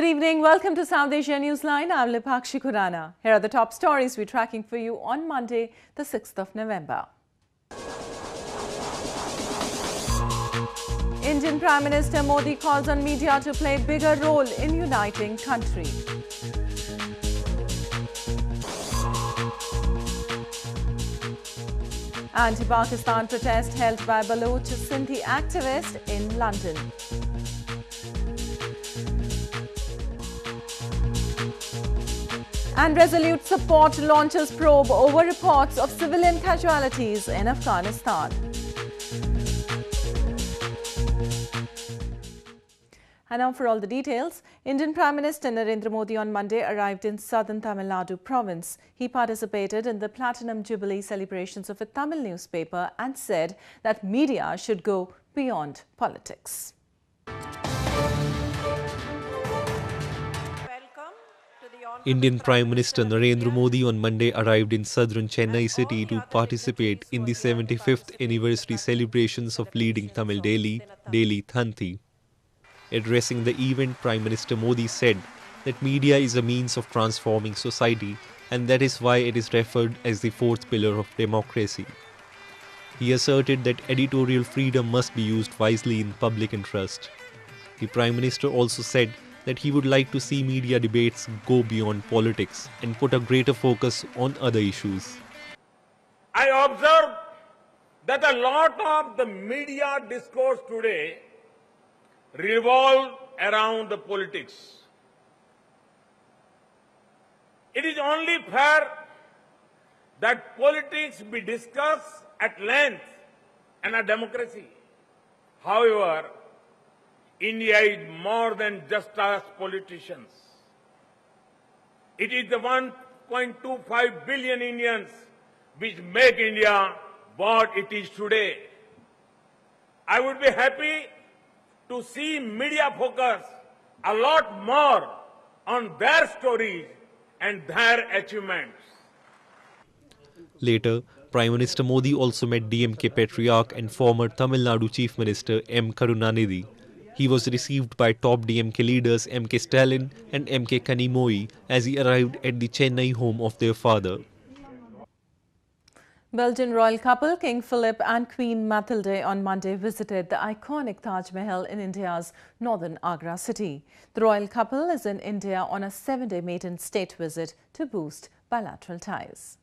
Good evening. Welcome to South Asia Newsline. I'm Lipakshi Khurana. Here are the top stories we're tracking for you on Monday, the 6th of November. Indian Prime Minister Modi calls on media to play a bigger role in uniting country. Anti-Pakistan protest held by Baloch Sindhi activist in London. And Resolute Support launches probe over reports of civilian casualties in Afghanistan. And now for all the details, Indian Prime Minister Narendra Modi on Monday arrived in southern Tamil Nadu province. He participated in the Platinum Jubilee celebrations of a Tamil newspaper and said that media should go beyond politics. Indian Prime Minister Narendra Modi on Monday arrived in southern Chennai city to participate in the 75th anniversary celebrations of leading Tamil daily, Daily Thanthi. Addressing the event, Prime Minister Modi said that media is a means of transforming society and that is why it is referred as the fourth pillar of democracy. He asserted that editorial freedom must be used wisely in public interest. The Prime Minister also said that he would like to see media debates go beyond politics and put a greater focus on other issues. I observe that a lot of the media discourse today revolve around the politics. It is only fair that politics be discussed at length in a democracy. However, India is more than just us politicians. It is the 1.25 billion Indians which make India what it is today. I would be happy to see media focus a lot more on their stories and their achievements. Later, Prime Minister Modi also met DMK Patriarch and former Tamil Nadu Chief Minister M. Karunanidhi. He was received by top DMK leaders M.K. Stalin and M.K. Kanimoi as he arrived at the Chennai home of their father. Belgian royal couple King Philip and Queen Mathilde on Monday visited the iconic Taj Mahal in India's northern Agra city. The royal couple is in India on a 7-day maiden state visit to boost bilateral ties.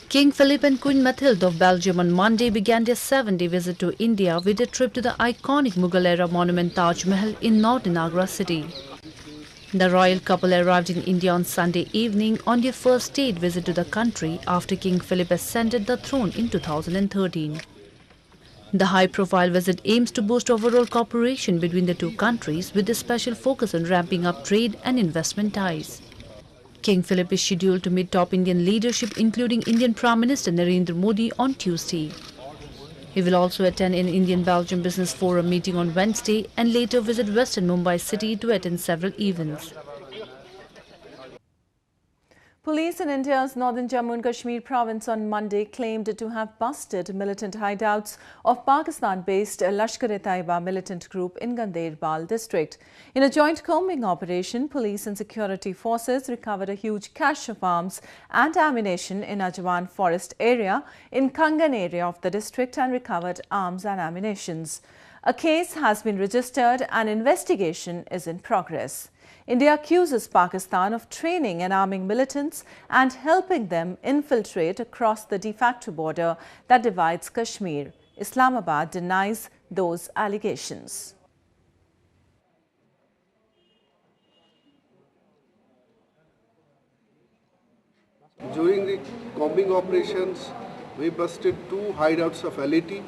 King Philip and Queen Mathilde of Belgium on Monday began their 7-day visit to India with a trip to the iconic Mughal-era monument Taj Mahal in northern Agra city. The royal couple arrived in India on Sunday evening on their first state visit to the country after King Philip ascended the throne in 2013. The high-profile visit aims to boost overall cooperation between the two countries with a special focus on ramping up trade and investment ties. King Philip is scheduled to meet top Indian leadership including Indian Prime Minister Narendra Modi on Tuesday. He will also attend an Indian-Belgium Business Forum meeting on Wednesday and later visit Western Mumbai city to attend several events. Police in India's northern Jammu and Kashmir province on Monday claimed to have busted militant hideouts of Pakistan-based Lashkar-e-Taiba militant group in Ganderbal district. In a joint combing operation, police and security forces recovered a huge cache of arms and ammunition in Ajwan forest area in Kangan area of the district and recovered arms and ammunitions. A case has been registered and investigation is in progress. India accuses Pakistan of training and arming militants and helping them infiltrate across the de facto border that divides Kashmir. Islamabad denies those allegations. During the combing operations, we busted 2 hideouts of LAT.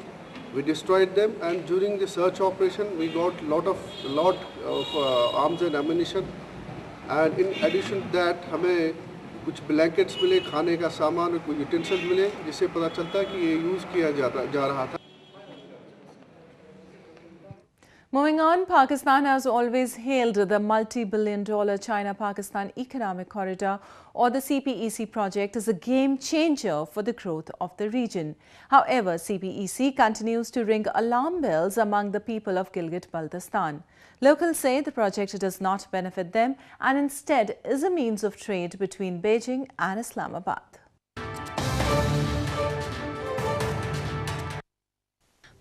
We destroyed them, and during the search operation, we got lot of arms and ammunition. And in addition to that, हमें कुछ blankets मिले, खाने का सामान और कुछ utensils मिले, जिससे पता चलता कि ये यूज़ किया जा रहा था. Moving on, Pakistan has always hailed the multi-billion-dollar China-Pakistan Economic Corridor, or the CPEC project, as a game-changer for the growth of the region. However, CPEC continues to ring alarm bells among the people of Gilgit-Baltistan. Locals say the project does not benefit them and instead is a means of trade between Beijing and Islamabad.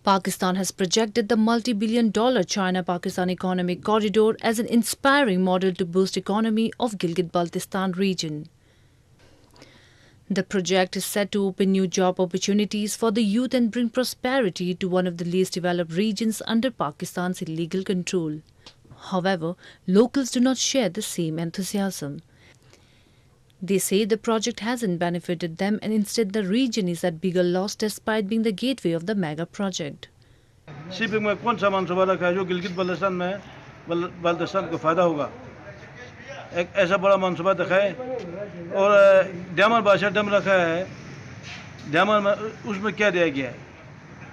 Pakistan has projected the multi-billion-dollar China-Pakistan Economic Corridor as an inspiring model to boost economy of Gilgit-Baltistan region. The project is set to open new job opportunities for the youth and bring prosperity to one of the least developed regions under Pakistan's illegal control. However, locals do not share the same enthusiasm. They say the project hasn't benefited them and instead the region is at bigger loss despite being the gateway of the mega project. Shipping में कौन सा मंसूबा रखा है जो गिलगित बल्तिस्तान में बाल्टिस्तान को फ़ायदा होगा? एक ऐसा बड़ा मंसूबा दिखाए और डैमर बादशाह डैम रखा है, डैमर में उसमें क्या दिया गया है?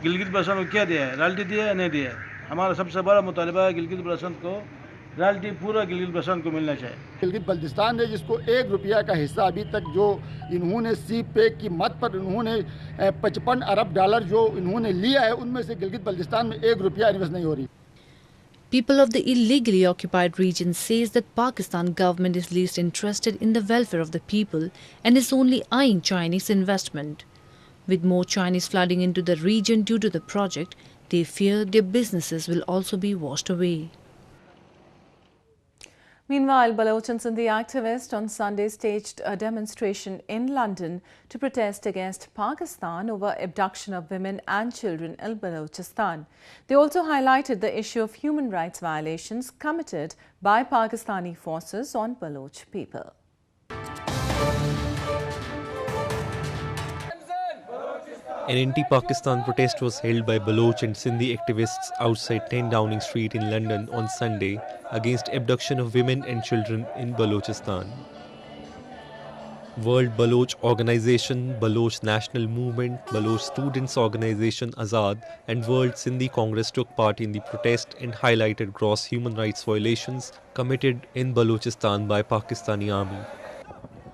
गिलगित बल्तिस्तान को क्या दिया है? रॉयल्टी दिया है नहीं दिया है? हमारा सबसे बड़ा मुतालिबा है गिलगित बल्तिस्तान को रॉयल्टी पूरा गिलगित बल्तिस्तान को मिलना चाहिए। गिलगित बल्तिस्तान है जिसको 1 रुपया का हिस्सा अभी तक जो इन्होंने सी पे की मत पर इन्होंने 55 अरब डॉलर जो इन्होंने लिया है उनमें से गिलगित बल्तिस्तान में 1 रुपया इन्वेस्ट नहीं हो रही। People of the illegally occupied region says that Pakistan government is least interested in the welfare of the people and is only eyeing Chinese investment. With more Chinese flooding into the region due to the project, they fear their businesses will also be washed away. Meanwhile, Baloch and Sindhi activists on Sunday staged a demonstration in London to protest against Pakistan over abduction of women and children in Balochistan. They also highlighted the issue of human rights violations committed by Pakistani forces on Baloch people. An anti-Pakistan protest was held by Baloch and Sindhi activists outside 10 Downing Street in London on Sunday against abduction of women and children in Balochistan. World Baloch Organization, Baloch National Movement, Baloch Students Organization Azad and World Sindhi Congress took part in the protest and highlighted gross human rights violations committed in Balochistan by Pakistani army.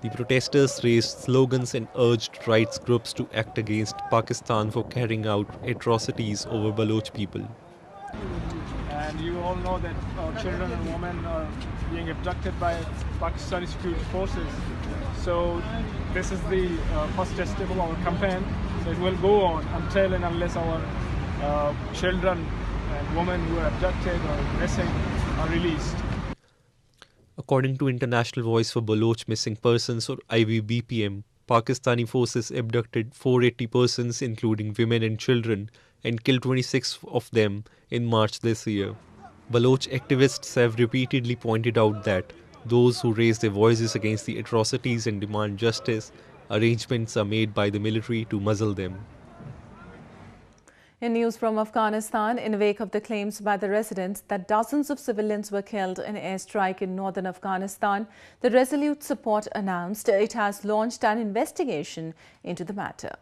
The protesters raised slogans and urged rights groups to act against Pakistan for carrying out atrocities over Baloch people. And you all know that our children and women are being abducted by Pakistani security forces. So this is the first step of our campaign. So it will go on until and unless our children and women who are abducted or missing are released. According to International Voice for Baloch Missing Persons or IVBPM, Pakistani forces abducted 480 persons including women and children and killed 26 of them in March this year. Baloch activists have repeatedly pointed out that those who raise their voices against the atrocities and demand justice, arrangements are made by the military to muzzle them. In news from Afghanistan, in wake of the claims by the residents that dozens of civilians were killed in an airstrike in northern Afghanistan, the Resolute Support announced it has launched an investigation into the matter.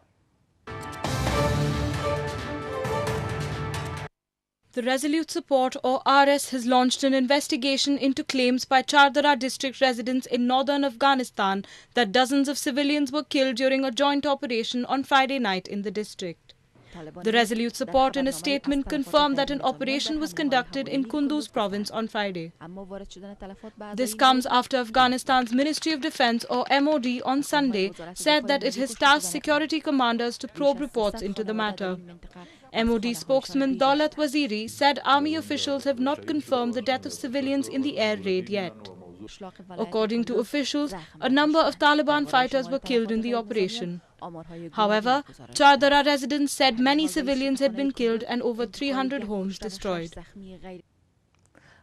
The Resolute Support or RS has launched an investigation into claims by Chardara district residents in northern Afghanistan that dozens of civilians were killed during a joint operation on Friday night in the district. The Resolute Support in a statement confirmed that an operation was conducted in Kunduz province on Friday. This comes after Afghanistan's Ministry of Defence or MOD on Sunday said that it has tasked security commanders to probe reports into the matter. MOD spokesman Daulat Waziri said army officials have not confirmed the death of civilians in the air raid yet. According to officials, a number of Taliban fighters were killed in the operation. However, Chardara residents said many civilians had been killed and over 300 homes destroyed.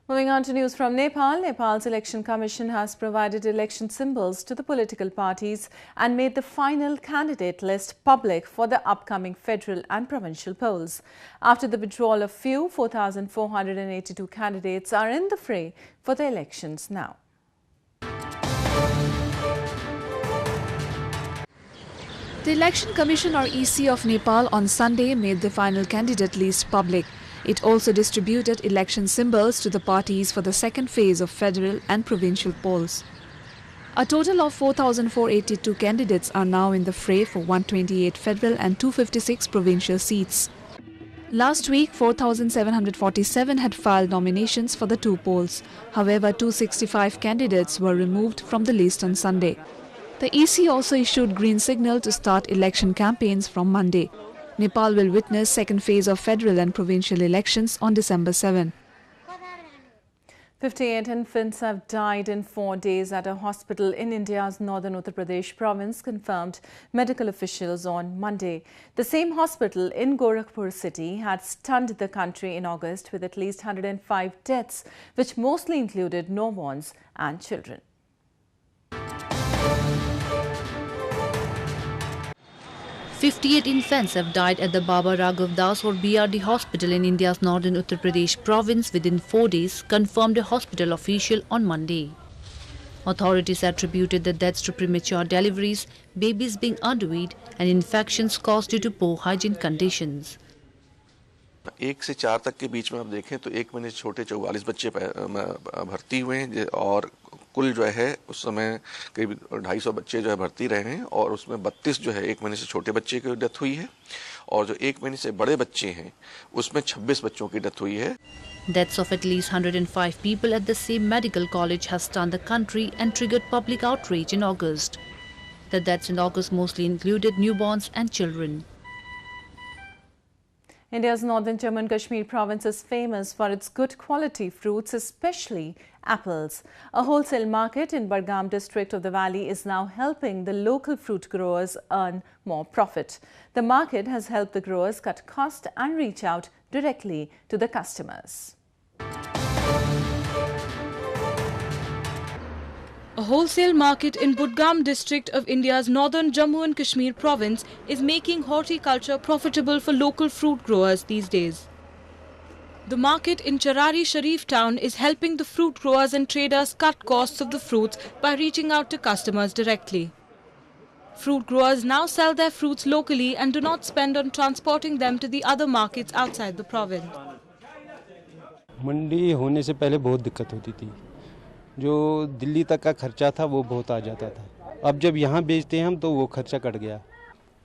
Moving on to news from Nepal, Nepal's Election Commission has provided election symbols to the political parties and made the final candidate list public for the upcoming federal and provincial polls. After the withdrawal of few, 4,482 candidates are in the fray for the elections now. The Election Commission or EC of Nepal on Sunday made the final candidate list public. It also distributed election symbols to the parties for the second phase of federal and provincial polls. A total of 4,482 candidates are now in the fray for 128 federal and 256 provincial seats. Last week, 4,747 had filed nominations for the two polls. However, 265 candidates were removed from the list on Sunday. The EC also issued green signal to start election campaigns from Monday. Nepal will witness second phase of federal and provincial elections on December 7. 58 infants have died in 4 days at a hospital in India's northern Uttar Pradesh province, confirmed medical officials on Monday. The same hospital in Gorakhpur city had stunned the country in August with at least 105 deaths, which mostly included newborns and children. "58 infants have died at the Baba Raghav Das or BRD hospital in India's northern Uttar Pradesh province within 4 days, confirmed a hospital official on Monday. Authorities attributed the deaths to premature deliveries, babies being underweight, and infections caused due to poor hygiene conditions. 1 से 4 तक के बीच में आप देखें तो 1 महीने से छोटे 44 बच्चे भर्ती हुए हैं और कुल जो है उस समय करीब 250 बच्चे जो है भर्ती रहे हैं और उसमें 32 जो है 1 महीने से छोटे बच्चे की डेथ हुई है और जो 1 महीने से बड़े बच्चे हैं उसमें 26 बच्चों की डेथ हुई है. Deaths of at least 105 people at the same medical college has stunned the country and triggered public outrage in August. The deaths in August mostly included newborns and children. India's northern Jammu and Kashmir province is famous for its good quality fruits, especially apples. A wholesale market in Budgam district of the valley is now helping the local fruit growers earn more profit. The market has helped the growers cut cost and reach out directly to the customers. A wholesale market in Budgam district of India's northern Jammu and Kashmir province is making horticulture profitable for local fruit growers these days. The market in Charari Sharif town is helping the fruit growers and traders cut costs of the fruits by reaching out to customers directly. Fruit growers now sell their fruits locally and do not spend on transporting them to the other markets outside the province. मंडी होने से पहले बहुत दिक्कत होती थी. जो दिल्ली तक का खर्चा था वो बहुत आ जाता था. अब जब यहाँ बेचते हैं हम तो वो खर्चा कट गया.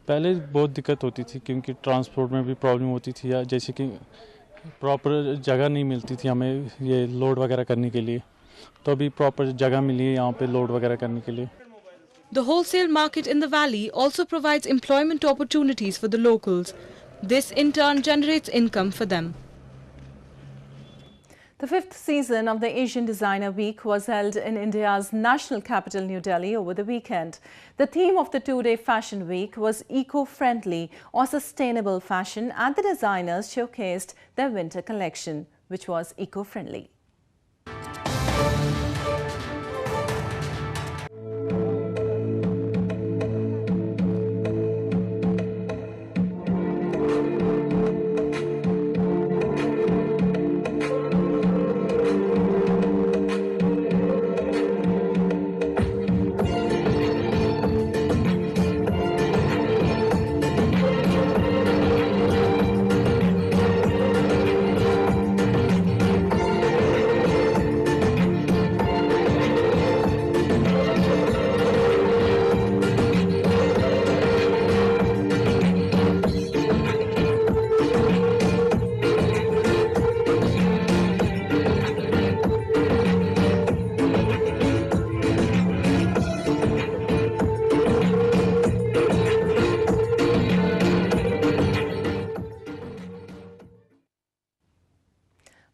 पहले बहुत दिक्कत होती थी क्योंकि ट्रांसपोर्ट में भी प्रॉब्लम होती थी या जैसे कि प्रॉपर जगह नहीं मिलती थी हमें ये लोड वगैरह करने के लिए. तो अभी प्रॉपर जगह मिली है यहाँ पे लोड वगैरह करने के लिए. The wholesale market in the valley also provides employment opportunities for the locals. This in turn generates income for them. The 5th season of the Asian Designer Week was held in India's national capital, New Delhi, over the weekend. The theme of the 2-day fashion week was eco-friendly or sustainable fashion, and the designers showcased their winter collection, which was eco-friendly.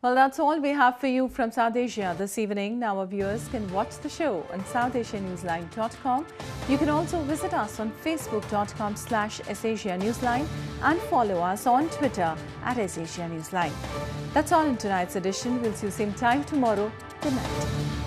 Well, that's all we have for you from South Asia this evening. Now our viewers can watch the show on SouthAsiaNewsline.com. You can also visit us on Facebook.com/SAsia Newsline and follow us on Twitter @SAsia Newsline. That's all in tonight's edition. We'll see you same time tomorrow. Good night.